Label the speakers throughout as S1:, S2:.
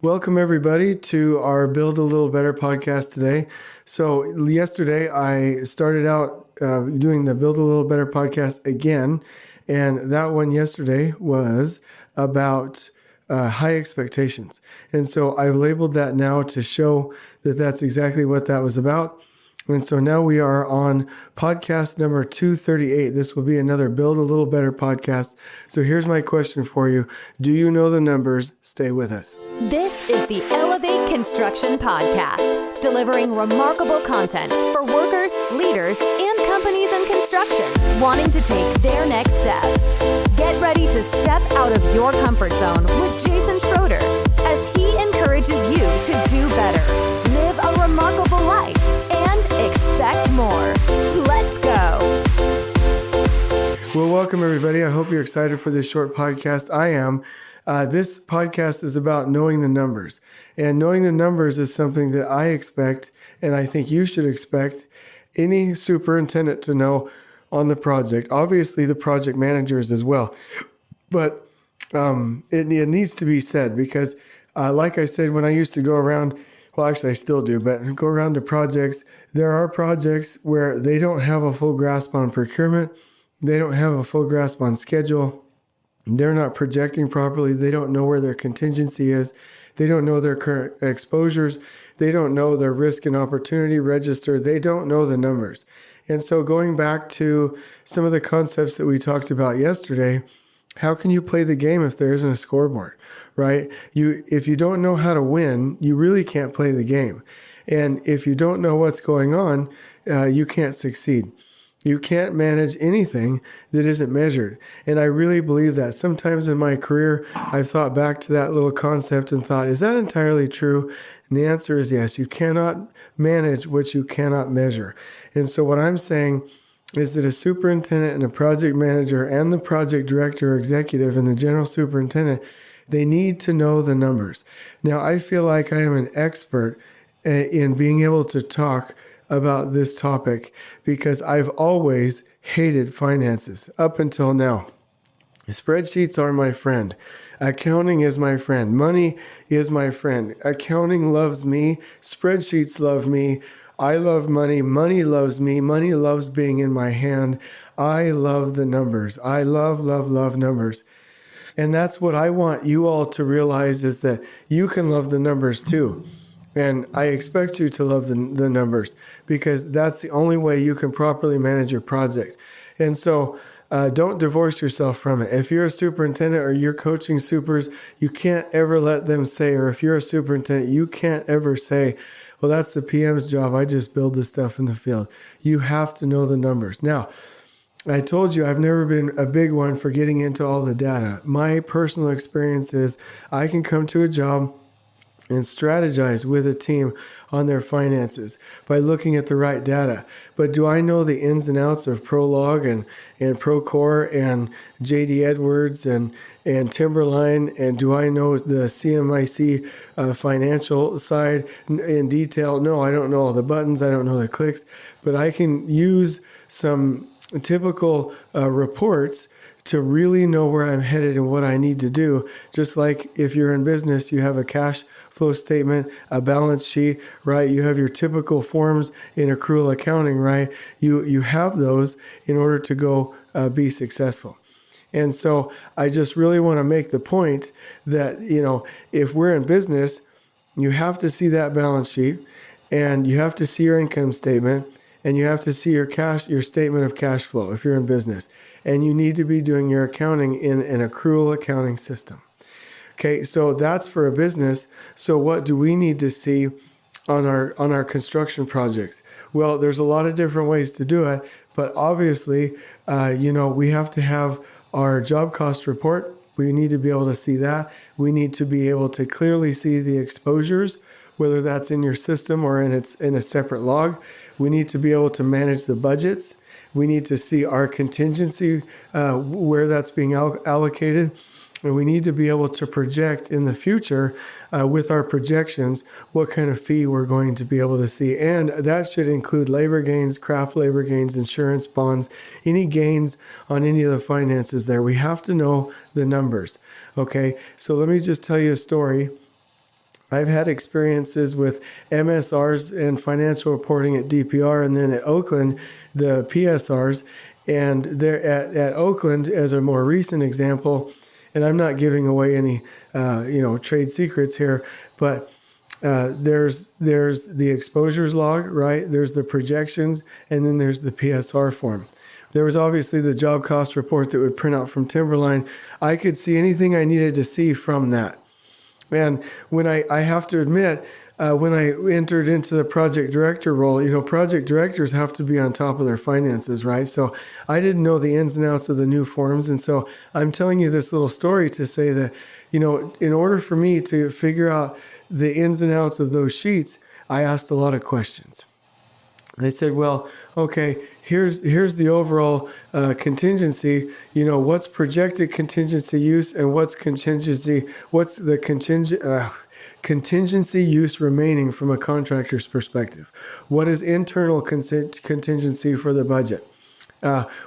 S1: Welcome, everybody, to our Build a Little Better podcast today. So yesterday, I started out doing the Build a Little Better podcast again, and that one yesterday was about high expectations. And so I've labeled that now to show that that's exactly what that was about. And so now we are on podcast number 238. This will be another Build a Little Better podcast. So here's my question for you. Do you know the numbers? Stay with us.
S2: This is the Elevate Construction Podcast, delivering remarkable content for workers, leaders, and companies in construction wanting to take their next step. Get ready to step out of your comfort zone with Jason Schroeder as he encourages you to do better, live a remarkable life, and expect more. Let's go.
S1: Well, welcome, everybody. I hope you're excited for this short podcast. I am. This podcast is about knowing the numbers. And knowing the numbers is something that I expect, and I think you should expect any superintendent to know on the project. Obviously, the project managers as well. But it needs to be said because, like I said, when I used to go around, well, actually, I still do, but go around to projects, there are projects where they don't have a full grasp on procurement. They don't have a full grasp on schedule. They're not projecting properly. They don't know where their contingency is. They don't know their current exposures. They don't know their risk and opportunity register. They don't know the numbers. And so going back to some of the concepts that we talked about yesterday, how can you play the game if there isn't a scoreboard, right? If you don't know how to win, you really can't play the game. And if you don't know what's going on, you can't succeed. You can't manage anything that isn't measured. And I really believe that. Sometimes in my career, I've thought back to that little concept and thought, is that entirely true? And the answer is yes. You cannot manage what you cannot measure. And so what I'm saying is that a superintendent and a project manager and the project director or executive and the general superintendent, they need to know the numbers. Now, I feel like I am an expert in being able to talk about this topic because I've always hated finances up until now. Spreadsheets are my friend. Accounting is my friend. Money is my friend. Accounting loves me. Spreadsheets love me. I love money. Money loves me. Money loves being in my hand. I love the numbers. I love numbers. And that's what I want you all to realize is that you can love the numbers too. And I expect you to love the numbers because that's the only way you can properly manage your project. And so don't divorce yourself from it. If you're a superintendent or you're coaching supers, you can't ever let them say, or if you're a superintendent, you can't ever say, well, that's the PM's job. I just build the stuff in the field. You have to know the numbers. Now, I told you I've never been a big one for getting into all the data. My personal experience is I can come to a job and strategize with a team on their finances by looking at the right data. But do I know the ins and outs of Prolog and Procore and JD Edwards and Timberline? And do I know the CMIC financial side in detail? No, I don't know all the buttons. I don't know the clicks. But I can use some typical reports to really know where I'm headed and what I need to do. Just like if you're in business, you have a cash flow statement, a balance sheet, right? You have your typical forms in accrual accounting, right? You have those in order to go be successful. And so I just really want to make the point that, if we're in business, you have to see that balance sheet and you have to see your income statement and you have to see your statement of cash flow if you're in business. And you need to be doing your accounting in an accrual accounting system. Okay, so that's for a business. So what do we need to see on our construction projects? Well, there's a lot of different ways to do it, but obviously, we have to have our job cost report. We need to be able to see that. We need to be able to clearly see the exposures, whether that's in your system or in a separate log. We need to be able to manage the budgets. We need to see our contingency, where that's being allocated. And we need to be able to project in the future with our projections what kind of fee we're going to be able to see. And that should include labor gains, craft labor gains, insurance bonds, any gains on any of the finances there. We have to know the numbers. Okay, so let me just tell you a story I've had experiences with MSRs and financial reporting at DPR, and then at Oakland, the PSRs. And there at Oakland, as a more recent example, and I'm not giving away any, trade secrets here, but there's the exposures log, right? There's the projections, and then there's the PSR form. There was obviously the job cost report that would print out from Timberline. I could see anything I needed to see from that. And when I have to admit, when I entered into the project director role, project directors have to be on top of their finances, right? So I didn't know the ins and outs of the new forms. And so I'm telling you this little story to say that, in order for me to figure out the ins and outs of those sheets, I asked a lot of questions. They said, well, okay, here's the overall contingency. What's projected contingency use and what's the contingency use remaining from a contractor's perspective? What is internal contingency for the budget?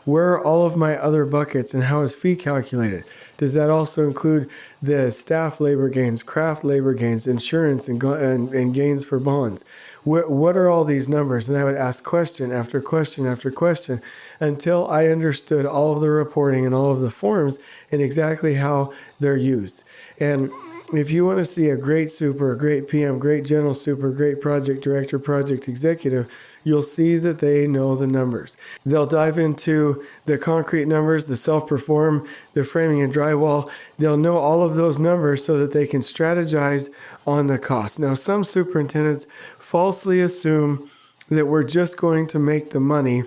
S1: Where are all of my other buckets and how is fee calculated? Does that also include the staff labor gains, craft labor gains, insurance, and gains for bonds? What are all these numbers? And I would ask question after question after question until I understood all of the reporting and all of the forms and exactly how they're used. And if you want to see a great super, a great PM, great general super, great project director, project executive, you'll see that they know the numbers. They'll dive into the concrete numbers, the self-perform, the framing and drywall. They'll know all of those numbers so that they can strategize on the cost. Now, some superintendents falsely assume that we're just going to make the money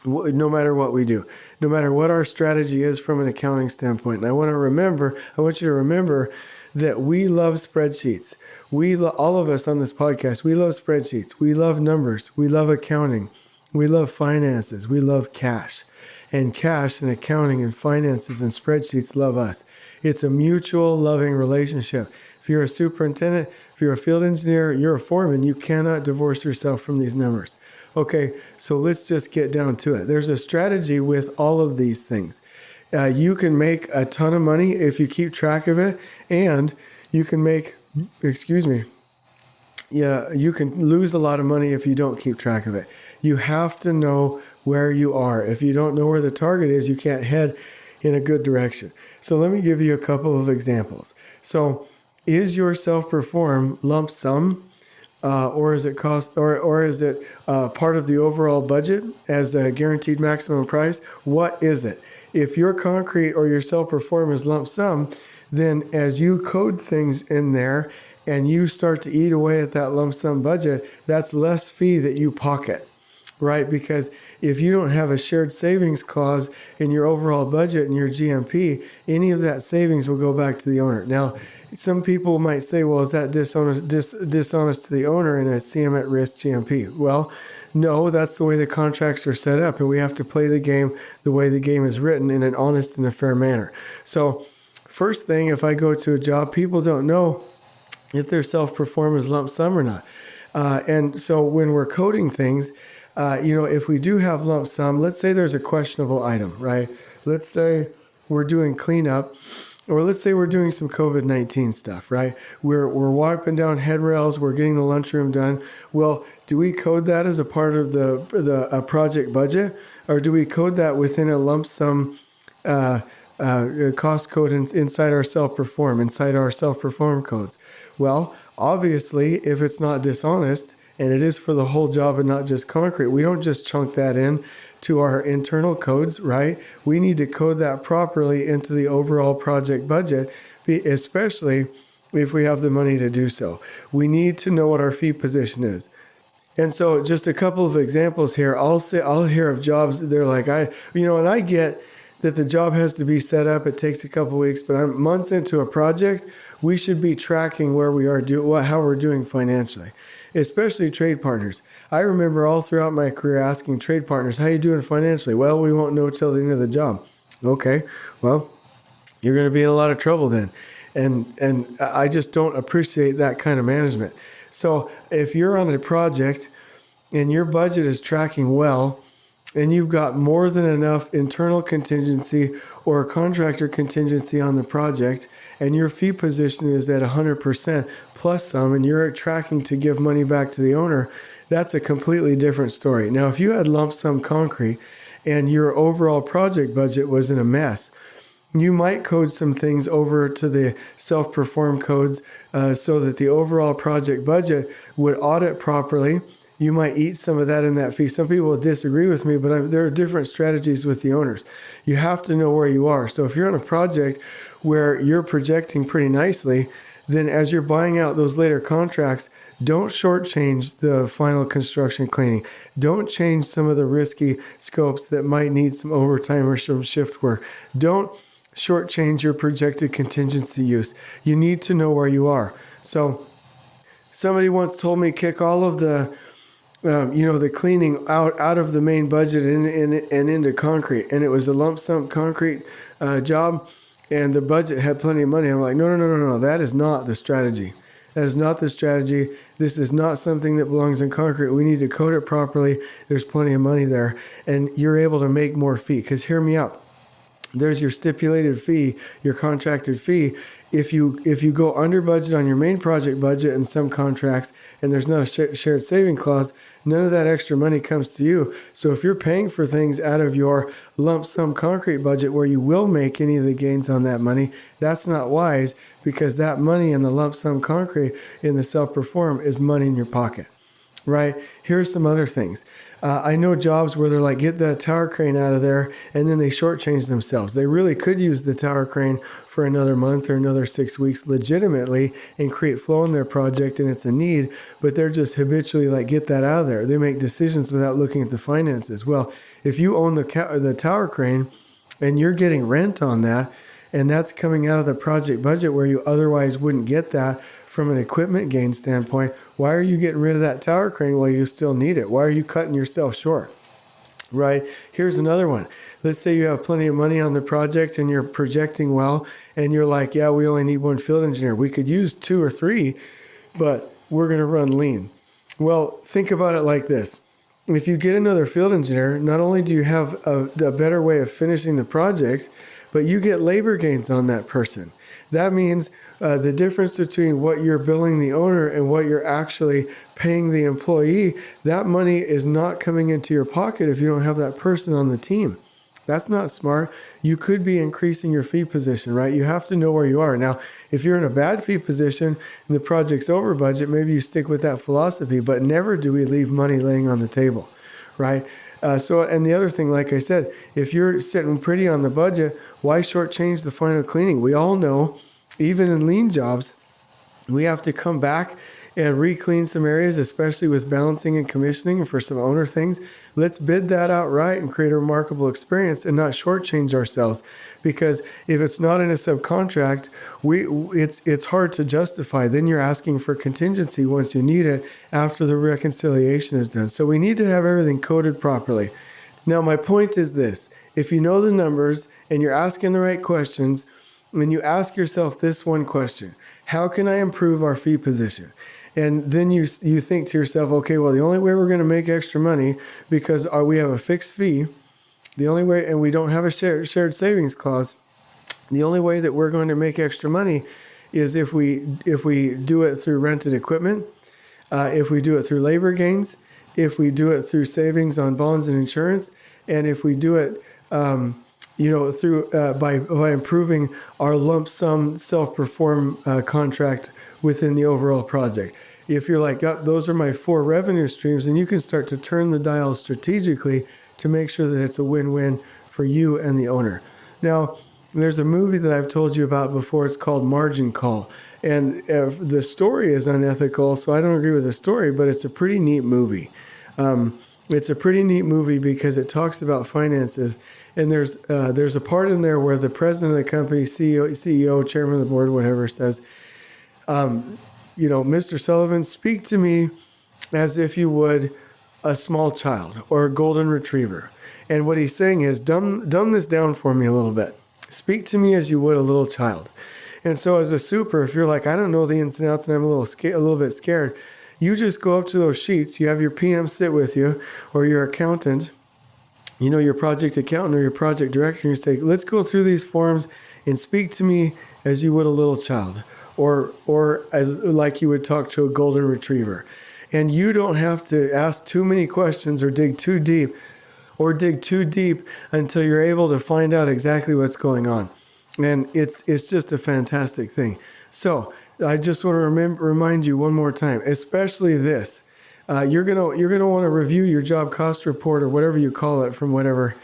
S1: no matter what we do, no matter what our strategy is from an accounting standpoint. And I want you to remember that we love spreadsheets. All of us on this podcast, we love spreadsheets. We love numbers. We love accounting. We love finances. We love cash. And cash and accounting and finances and spreadsheets love us. It's a mutual loving relationship. If you're a superintendent, if you're a field engineer, you're a foreman, you cannot divorce yourself from these numbers. Okay, so let's just get down to it. There's a strategy with all of these things. You can make a ton of money if you keep track of it, and you can you can lose a lot of money if you don't keep track of it. You have to know where you are. If you don't know where the target is, you can't head in a good direction. So let me give you a couple of examples. So is your self-perform lump sum? Or is it cost, or is it part of the overall budget as a guaranteed maximum price? What is it? If your concrete or your self-perform is lump sum, then as you code things in there and you start to eat away at that lump sum budget, that's less fee that you pocket, right? Because if you don't have a shared savings clause in your overall budget and your GMP, any of that savings will go back to the owner. Now, some people might say, well, is that dishonest to the owner in a CM at risk GMP? Well, no, that's the way the contracts are set up, and we have to play the game the way the game is written in an honest and a fair manner. So first thing, if I go to a job, people don't know if their self-perform is lump sum or not. And so when we're coding things, if we do have lump sum, let's say there's a questionable item, right? Let's say we're doing cleanup, or let's say we're doing some COVID-19 stuff, right? We're wiping down headrails, we're getting the lunchroom done. Well, do we code that as a part of the project budget, or do we code that within a lump sum cost code inside our self-perform codes? Well, obviously, if it's not dishonest, and it is for the whole job and not just concrete, we don't just chunk that in to our internal codes, right? We need to code that properly into the overall project budget, especially if we have the money to do so. We need to know what our fee position is. And so just a couple of examples here. I'll hear of jobs, they're like, and I get that the job has to be set up. It takes a couple weeks, but I'm months into a project. We should be tracking where we are, how we're doing financially, especially trade partners. I remember all throughout my career asking trade partners, how you doing financially? Well, we won't know till the end of the job. Okay, well, you're going to be in a lot of trouble then. And I just don't appreciate that kind of management. So if you're on a project and your budget is tracking well, and you've got more than enough internal contingency or contractor contingency on the project, and your fee position is at 100% plus some, and you're tracking to give money back to the owner, that's a completely different story. Now, if you had lump sum concrete and your overall project budget was in a mess, you might code some things over to the self-perform codes so that the overall project budget would audit properly. You might eat some of that in that fee. Some people will disagree with me, but there are different strategies with the owners. You have to know where you are. So if you're on a project where you're projecting pretty nicely, then as you're buying out those later contracts, don't shortchange the final construction cleaning. Don't change some of the risky scopes that might need some overtime or some shift work. Don't shortchange your projected contingency use. You need to know where you are. So somebody once told me kick all of the the cleaning out of the main budget and into concrete. And it was a lump sum concrete job, and the budget had plenty of money. I'm like, no. That is not the strategy. That is not the strategy. This is not something that belongs in concrete. We need to code it properly. There's plenty of money there, and you're able to make more fee. Because hear me out. There's your stipulated fee, your contracted fee. If you go under budget on your main project budget in some contracts, and there's not a shared saving clause, none of that extra money comes to you. So if you're paying for things out of your lump sum concrete budget where you will make any of the gains on that money, that's not wise, because that money in the lump sum concrete in the self-perform is money in your pocket, right? Here's some other things. I know jobs where they're like, get the tower crane out of there, and then they shortchange themselves. They really could use the tower crane for another month or another 6 weeks legitimately and create flow in their project, and it's a need, but they're just habitually like, get that out of there. They make decisions without looking at the finances. Well, if you own the tower crane and you're getting rent on that, and that's coming out of the project budget where you otherwise wouldn't get that from an equipment gain standpoint, why are you getting rid of that tower crane while you still need it? Why are you cutting yourself short? Right? Here's another one. Let's say you have plenty of money on the project and you're projecting well, and you're like, yeah, we only need one field engineer. We could use 2 or 3, but we're going to run lean. Well, think about it like this. If you get another field engineer, not only do you have a better way of finishing the project, but you get labor gains on that person. That means the difference between what you're billing the owner and what you're actually paying the employee, that money is not coming into your pocket if you don't have that person on the team. That's not smart. You could be increasing your fee position, right? You have to know where you are. Now, if you're in a bad fee position and the project's over budget, maybe you stick with that philosophy, but never do we leave money laying on the table, right? And the other thing, like I said, if you're sitting pretty on the budget, why shortchange the final cleaning? We all know, even in lean jobs, we have to come back and re-clean some areas, especially with balancing and commissioning and for some owner things. Let's bid that out right and create a remarkable experience and not shortchange ourselves. Because if it's not in a subcontract, it's hard to justify. Then you're asking for contingency once you need it after the reconciliation is done. So we need to have everything coded properly. Now, my point is this. If you know the numbers and you're asking the right questions, and you ask yourself this one question: how can I improve our fee position? And then you think to yourself, okay, well, the only way we're going to make extra money, because we have a fixed fee, the only way, and we don't have a shared savings clause, the only way that we're going to make extra money is if we do it through rented equipment, if we do it through labor gains, if we do it through savings on bonds and insurance, and if we do it through by improving our lump sum self-perform contract within the overall project. If you're like, those are my 4 revenue streams, then you can start to turn the dial strategically to make sure that it's a win-win for you and the owner. Now, there's a movie that I've told you about before. It's called Margin Call. And the story is unethical, so I don't agree with the story, but it's a pretty neat movie. It's a pretty neat movie because it talks about finances. And there's a part in there where the president of the company, CEO, chairman of the board, whatever, says, Mr. Sullivan, speak to me as if you would a small child or a golden retriever. And what he's saying is, dumb this down for me a little bit. Speak to me as you would a little child. And so as a super, if you're like, I don't know the ins and outs and I'm a little bit scared, you just go up to those sheets. You have your PM sit with you or your accountant, your project accountant or your project director, and you say, let's go through these forms and speak to me as you would a little child, or as like you would talk to a golden retriever. And you don't have to ask too many questions or dig too deep until you're able to find out exactly what's going on. And it's just a fantastic thing. So I just want to remind you one more time, especially this. You're gonna want to review your job cost report or whatever you call it from whatever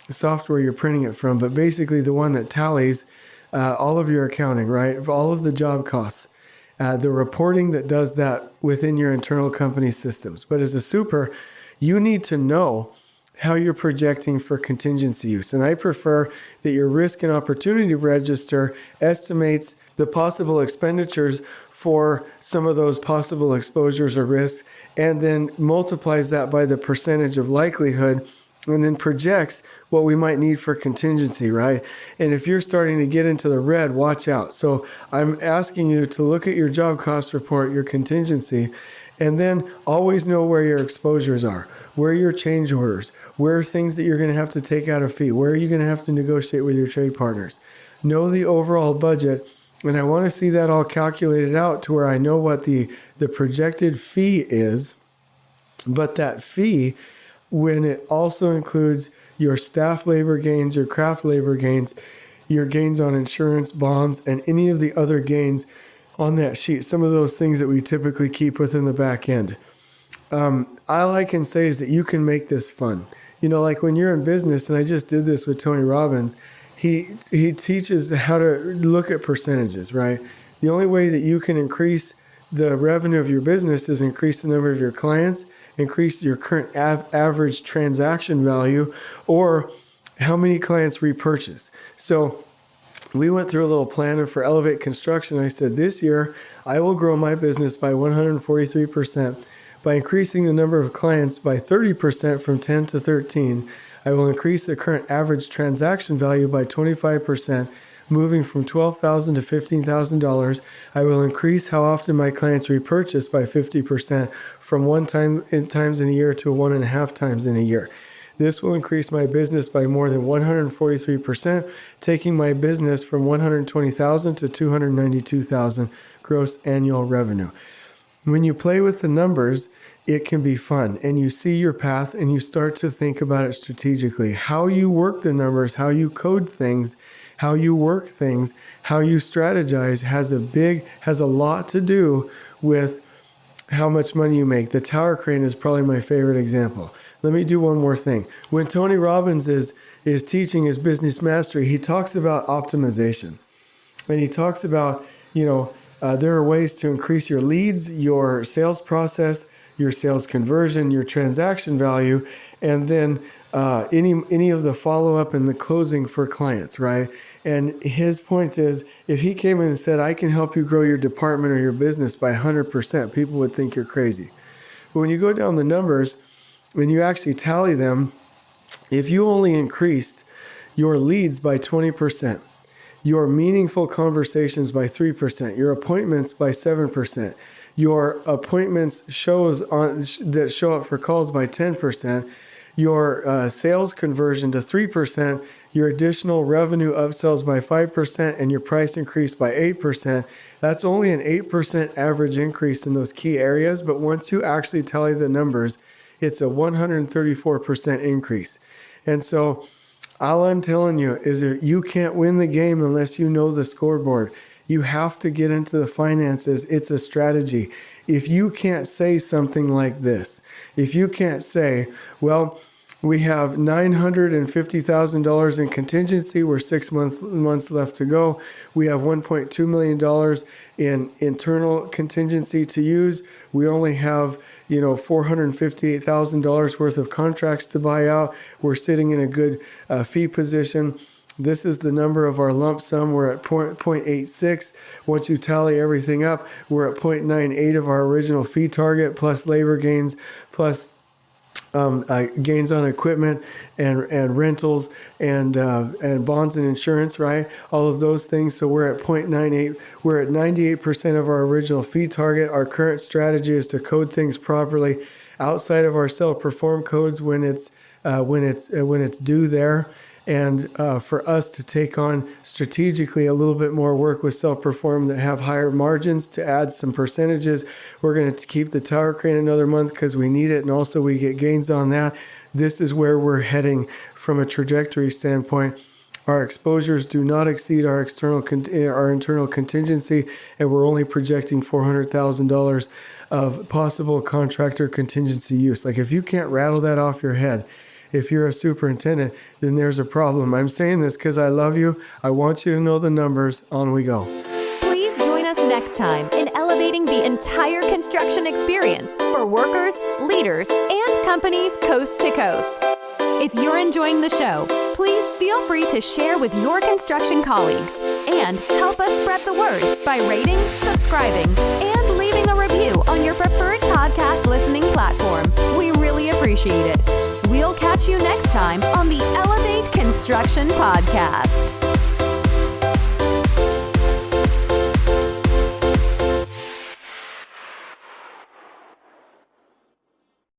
S1: software you're printing it from, but basically the one that tallies all of your accounting, right? All of the job costs, the reporting that does that within your internal company systems. But as a super, you need to know how you're projecting for contingency use. And I prefer that your risk and opportunity register estimates the possible expenditures for some of those possible exposures or risks, and then multiplies that by the percentage of likelihood, and then projects what we might need for contingency, right? And if you're starting to get into the red, watch out. So I'm asking you to look at your job cost report, your contingency, and then always know where your exposures are, where your change orders, where are things that you're going to have to take out of fee, where are you going to have to negotiate with your trade partners. Know the overall budget, and I want to see that all calculated out to where I know what the projected fee is, but that fee, when it also includes your staff labor gains, your craft labor gains, your gains on insurance, bonds, and any of the other gains on that sheet, some of those things that we typically keep within the back end. All I can say is that you can make this fun. Like when you're in business, and I just did this with Tony Robbins, he teaches how to look at percentages, right? The only way that you can increase the revenue of your business is increase the number of your clients, increase your current average transaction value, or how many clients repurchase. So we went through a little plan for Elevate Construction. I said, this year, I will grow my business by 143% by increasing the number of clients by 30% from 10 to 13. I will increase the current average transaction value by 25%, moving from $12,000 to $15,000. I will increase how often my clients repurchase by 50% from one times in a year to 1.5 times in a year. This will increase my business by more than 143%, taking my business from $120,000 to $292,000 gross annual revenue. When you play with the numbers, it can be fun, and you see your path and you start to think about it strategically. How you work the numbers, how you code things, how you work things, how you strategize has a lot to do with how much money you make. The tower crane is probably my favorite example. Let me do one more thing. When Tony Robbins is teaching his business mastery, he talks about optimization, and he talks about, there are ways to increase your leads, your sales process, your sales conversion, your transaction value, and then any of the follow-up and the closing for clients, right? And his point is, if he came in and said, I can help you grow your department or your business by 100%, people would think you're crazy. But when you go down the numbers, when you actually tally them, if you only increased your leads by 20%, your meaningful conversations by 3%, your appointments by 7%, your appointments that show up for calls by 10%, your sales conversion to 3%, your additional revenue upsells by 5%, and your price increase by 8%. That's only an 8% average increase in those key areas, but once you actually tally the numbers, it's a 134% increase. And so all I'm telling you is that you can't win the game unless you know the scoreboard. You have to get into the finances. It's a strategy. If you can't say something like this, if you can't say, well, we have $950,000 in contingency. We're 6 months left to go. We have $1.2 million in internal contingency to use. We only have, $458,000 worth of contracts to buy out. We're sitting in a good fee position. This is the number of our lump sum. We're at 0.86. Once you tally everything up, we're at 0.98 of our original fee target, plus labor gains, plus gains on equipment and rentals and bonds and insurance, right? All of those things. So we're at 0.98. We're at 98% of our original fee target. Our current strategy is to code things properly outside of our self-perform codes when it's when it's due there. And for us to take on strategically a little bit more work with self-perform that have higher margins to add some percentages. We're going to keep the tower crane another month because we need it, and also we get gains on that. This is where we're heading from a trajectory standpoint. Our exposures do not exceed our internal contingency, and we're only projecting $400,000 of possible contractor contingency use. Like, if you can't rattle that off your head, if you're a superintendent, then there's a problem. I'm saying this because I love you. I want you to know the numbers. On we go.
S2: Please join us next time in elevating the entire construction experience for workers, leaders, and companies coast to coast. If you're enjoying the show, please feel free to share with your construction colleagues and help us spread the word by rating, subscribing, and leaving a review on your preferred podcast listening platform. We really appreciate it. We'll catch you next time on the Elevate Construction Podcast.